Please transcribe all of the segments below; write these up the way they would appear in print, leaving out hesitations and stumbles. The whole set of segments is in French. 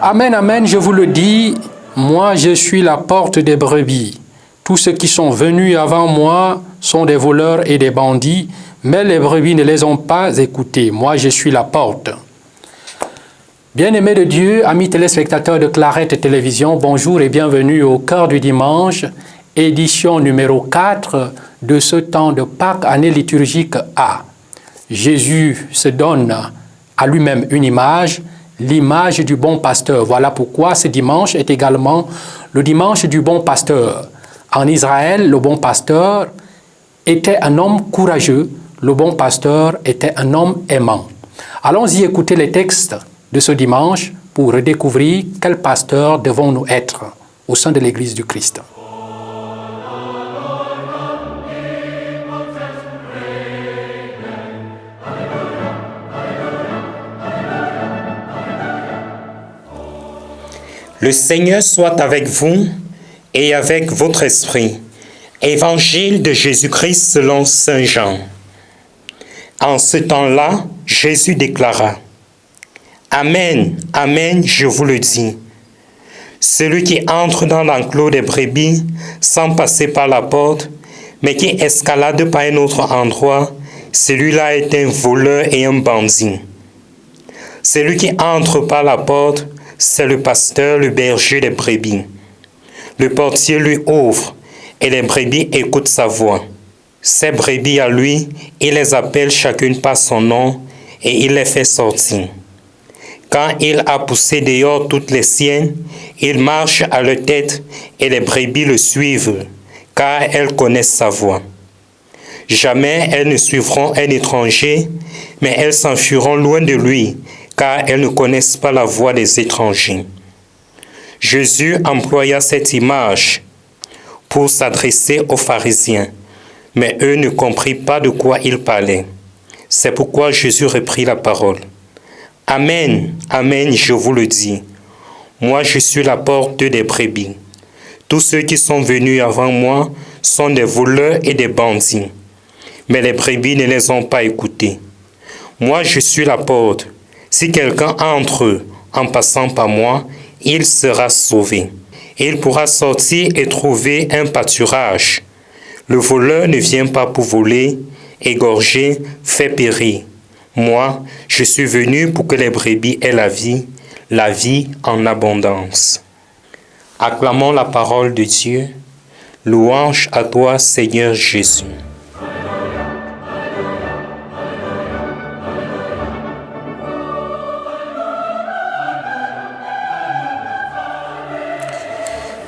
Amen, amen, je vous le dis, moi je suis la porte des brebis. Tous ceux qui sont venus avant moi sont des voleurs et des bandits, mais les brebis ne les ont pas écoutés. Moi je suis la porte. Bien-aimés de Dieu, amis téléspectateurs de Clarette Télévision, bonjour et bienvenue au Cœur du Dimanche, édition numéro 4 de ce temps de Pâques, année liturgique A. Jésus se donne à lui-même une image, l'image du bon pasteur. Voilà pourquoi ce dimanche est également le dimanche du bon pasteur. En Israël, le bon pasteur était un homme courageux, le bon pasteur était un homme aimant. Allons-y écouter les textes de ce dimanche pour redécouvrir quel pasteur devons-nous être au sein de l'Église du Christ. Le Seigneur soit avec vous et avec votre esprit. Évangile de Jésus-Christ selon saint Jean. En ce temps-là, Jésus déclara: Amen, amen, je vous le dis. Celui qui entre dans l'enclos des brebis sans passer par la porte, mais qui escalade par un autre endroit, celui-là est un voleur et un bandit. Celui qui entre par la porte, c'est le pasteur, le berger des brebis. Le portier lui ouvre et les brebis écoutent sa voix. Ces brebis à lui, il les appelle chacune par son nom et il les fait sortir. Quand il a poussé dehors toutes les siennes, il marche à leur tête et les brebis le suivent, car elles connaissent sa voix. Jamais elles ne suivront un étranger, mais elles s'enfuiront loin de lui, car elles ne connaissent pas la voix des étrangers. Jésus employa cette image pour s'adresser aux pharisiens, mais eux ne comprirent pas de quoi il parlait. C'est pourquoi Jésus reprit la parole. Amen, amen, je vous le dis. Moi, je suis la porte des brebis. Tous ceux qui sont venus avant moi sont des voleurs et des bandits, mais les brebis ne les ont pas écoutés. Moi, je suis la porte. Si quelqu'un entre en passant par moi, il sera sauvé. Il pourra sortir et trouver un pâturage. Le voleur ne vient pas pour voler, égorger, faire périr. Moi, je suis venu pour que les brebis aient la vie en abondance. Acclamons la parole de Dieu. Louange à toi, Seigneur Jésus.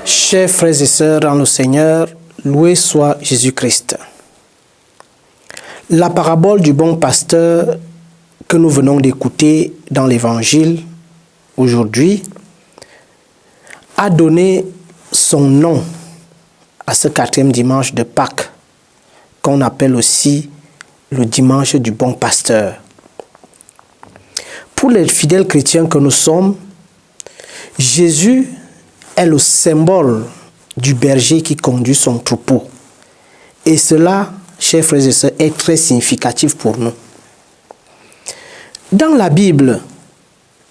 Chers frères et sœurs dans le Seigneur, loué soit Jésus-Christ. La parabole du bon pasteur que nous venons d'écouter dans l'Évangile aujourd'hui a donné son nom à ce 4e dimanche de Pâques, qu'on appelle aussi le dimanche du bon pasteur. Pour les fidèles chrétiens que nous sommes, Jésus est le symbole du berger qui conduit son troupeau. Et cela, chers frères et sœurs, est très significatif pour nous. Dans la Bible,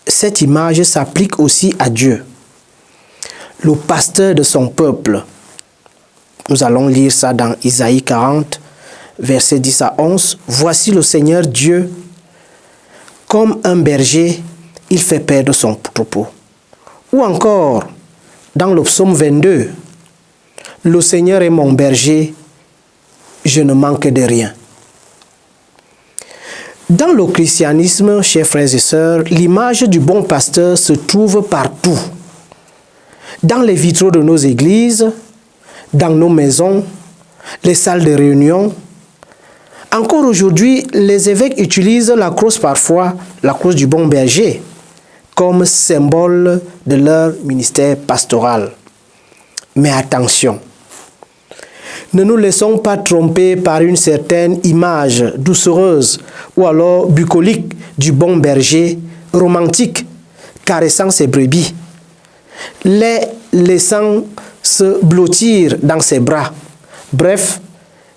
cette image s'applique aussi à Dieu, le pasteur de son peuple. Nous allons lire ça dans Isaïe 40, versets 10 à 11. Voici le Seigneur Dieu, comme un berger, il fait perdre son troupeau. Ou encore, dans le psaume 22, le Seigneur est mon berger, je ne manque de rien. Dans le christianisme, chers frères et sœurs, l'image du bon pasteur se trouve partout. Dans les vitraux de nos églises, dans nos maisons, les salles de réunion. Encore aujourd'hui, les évêques utilisent la crosse parfois, la crosse du bon berger, comme symbole de leur ministère pastoral. Mais attention, ne nous laissons pas tromper par une certaine image doucereuse ou alors bucolique du bon berger, romantique, caressant ses brebis, les laissant se blottir dans ses bras. Bref,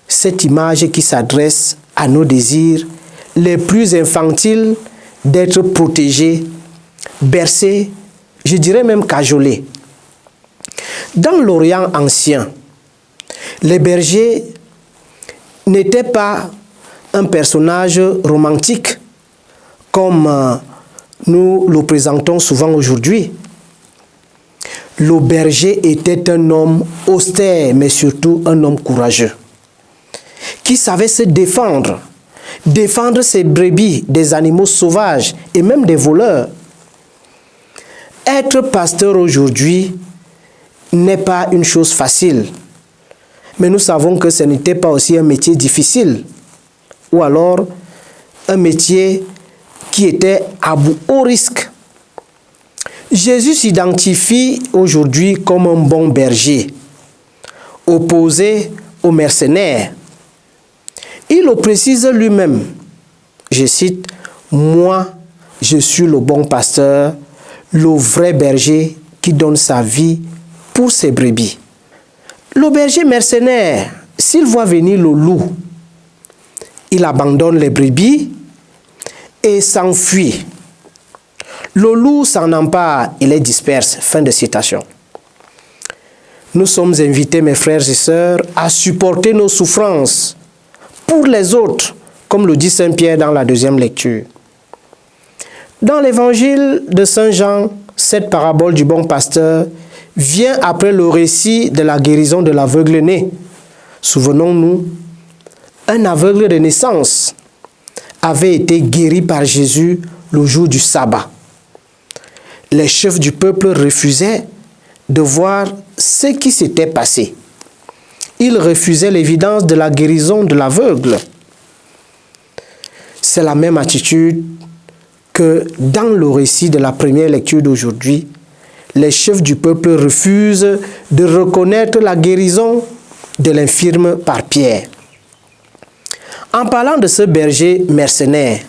cette image qui s'adresse à nos désirs les plus infantiles d'être protégés, bercés, je dirais même cajolé. Dans l'Orient ancien, les bergers n'étaient pas un personnage romantique comme nous le présentons souvent aujourd'hui. Le berger était un homme austère, mais surtout un homme courageux, qui savait se défendre ses brebis des animaux sauvages et même des voleurs. Être pasteur aujourd'hui n'est pas une chose facile, mais nous savons que ce n'était pas aussi un métier difficile, ou alors un métier qui était à haut risque. Jésus s'identifie aujourd'hui comme un bon berger, opposé aux mercenaires. Il le précise lui-même, je cite, « Moi, je suis le bon pasteur, le vrai berger qui donne sa vie pour ses brebis. » Le berger mercenaire, s'il voit venir le loup, il abandonne les brebis et s'enfuit. Le loup s'en empare et les disperse. Fin de citation. Nous sommes invités, mes frères et sœurs, à supporter nos souffrances pour les autres, comme le dit Saint Pierre dans la deuxième lecture. Dans l'évangile de Saint Jean, cette parabole du bon pasteur vient après le récit de la guérison de l'aveugle-né. Souvenons-nous, un aveugle de naissance avait été guéri par Jésus le jour du sabbat. Les chefs du peuple refusaient de voir ce qui s'était passé. Ils refusaient l'évidence de la guérison de l'aveugle. C'est la même attitude que dans le récit de la première lecture d'aujourd'hui, les chefs du peuple refusent de reconnaître la guérison de l'infirme par Pierre. En parlant de ce berger mercenaire,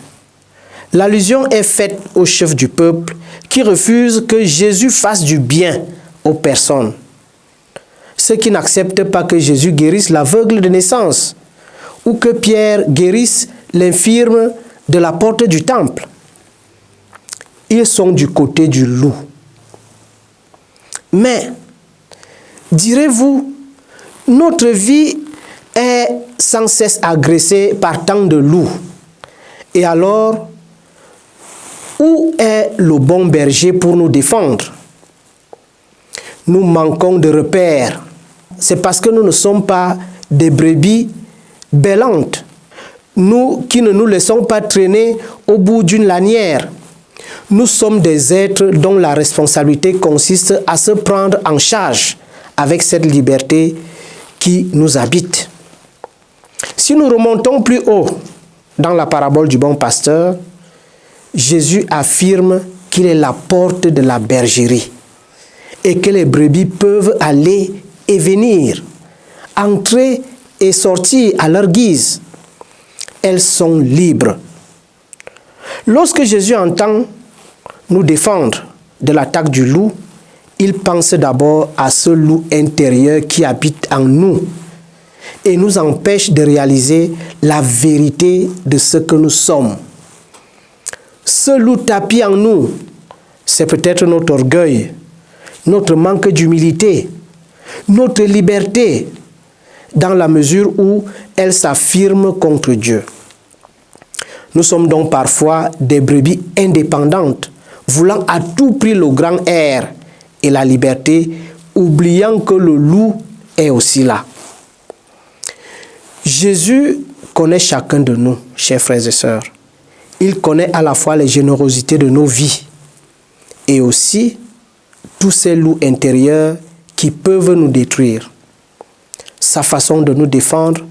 l'allusion est faite aux chefs du peuple qui refusent que Jésus fasse du bien aux personnes. Ceux qui n'acceptent pas que Jésus guérisse l'aveugle de naissance ou que Pierre guérisse l'infirme de la porte du temple. Ils sont du côté du loup. Mais, direz-vous, notre vie est sans cesse agressée par tant de loups. Et alors, où est le bon berger pour nous défendre? Nous manquons de repères. C'est parce que nous ne sommes pas des brebis bêlantes. Nous qui ne nous laissons pas traîner au bout d'une lanière. Nous sommes des êtres dont la responsabilité consiste à se prendre en charge avec cette liberté qui nous habite. Si nous remontons plus haut dans la parabole du bon pasteur, Jésus affirme qu'il est la porte de la bergerie et que les brebis peuvent aller et venir, entrer et sortir à leur guise. Elles sont libres. Lorsque Jésus entend nous défendre de l'attaque du loup, il pense d'abord à ce loup intérieur qui habite en nous et nous empêche de réaliser la vérité de ce que nous sommes. Ce loup tapis en nous, c'est peut-être notre orgueil, notre manque d'humilité, notre liberté, dans la mesure où elle s'affirme contre Dieu. Nous sommes donc parfois des brebis indépendantes, voulant à tout prix le grand air et la liberté, oubliant que le loup est aussi là. Jésus connaît chacun de nous, chers frères et sœurs. Il connaît à la fois les générosités de nos vies et aussi tous ces loups intérieurs qui peuvent nous détruire. Sa façon de nous défendre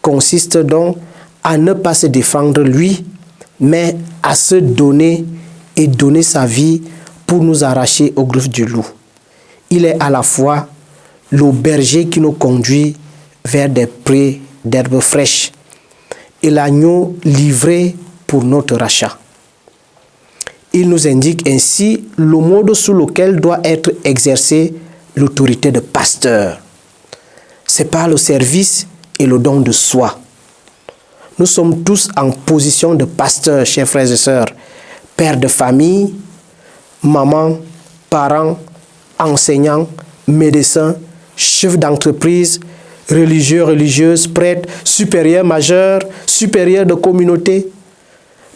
consiste donc à ne pas se défendre lui, mais à se donner et donner sa vie pour nous arracher aux griffes du loup. Il est à la fois le berger qui nous conduit vers des prés d'herbes fraîches et l'agneau livré pour notre rachat. Il nous indique ainsi le mode sous lequel doit être exercée l'autorité de pasteur. C'est par le service et le don de soi. Nous sommes tous en position de pasteur, chers frères et sœurs, père de famille, maman, parents, enseignants, médecins, chefs d'entreprise, religieux, religieuses, prêtres, supérieurs, majeurs, supérieurs de communauté.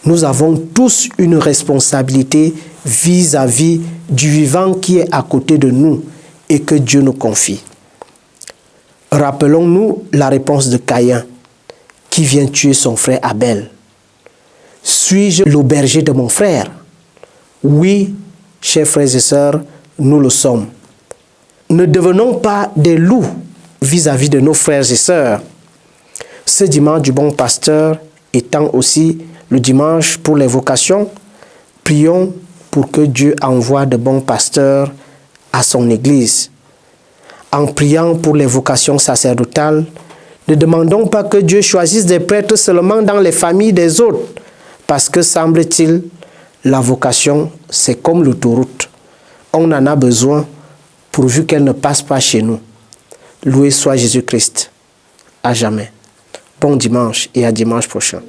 Nous avons tous une responsabilité vis-à-vis du vivant qui est à côté de nous et que Dieu nous confie. Rappelons-nous la réponse de Caïn qui vient tuer son frère Abel. Suis-je le berger de mon frère? Oui, chers frères et sœurs, nous le sommes. Ne devenons pas des loups vis-à-vis de nos frères et sœurs. Ce dimanche du bon pasteur étant aussi le dimanche pour les vocations, prions pour que Dieu envoie de bons pasteurs à son Église. En priant pour les vocations sacerdotales, ne demandons pas que Dieu choisisse des prêtres seulement dans les familles des autres, parce que, semble-t-il, la vocation, c'est comme l'autoroute. On en a besoin pourvu qu'elle ne passe pas chez nous. Loué soit Jésus-Christ, à jamais. Bon dimanche et à dimanche prochain.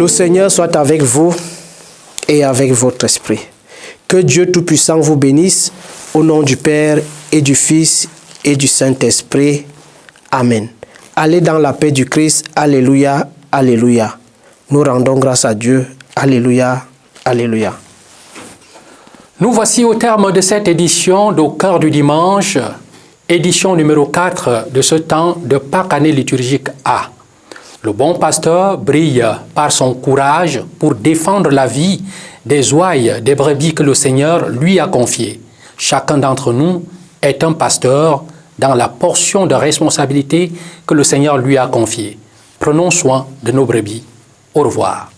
Le Seigneur soit avec vous et avec votre esprit. Que Dieu Tout-Puissant vous bénisse au nom du Père et du Fils et du Saint-Esprit. Amen. Allez dans la paix du Christ. Alléluia, alléluia. Nous rendons grâce à Dieu. Alléluia, alléluia. Nous voici au terme de cette édition d'Au cœur du dimanche, édition numéro 4 de ce temps de Pâques année liturgique A. Le bon pasteur brille par son courage pour défendre la vie des ouailles, des brebis que le Seigneur lui a confiées. Chacun d'entre nous est un pasteur dans la portion de responsabilité que le Seigneur lui a confiée. Prenons soin de nos brebis. Au revoir.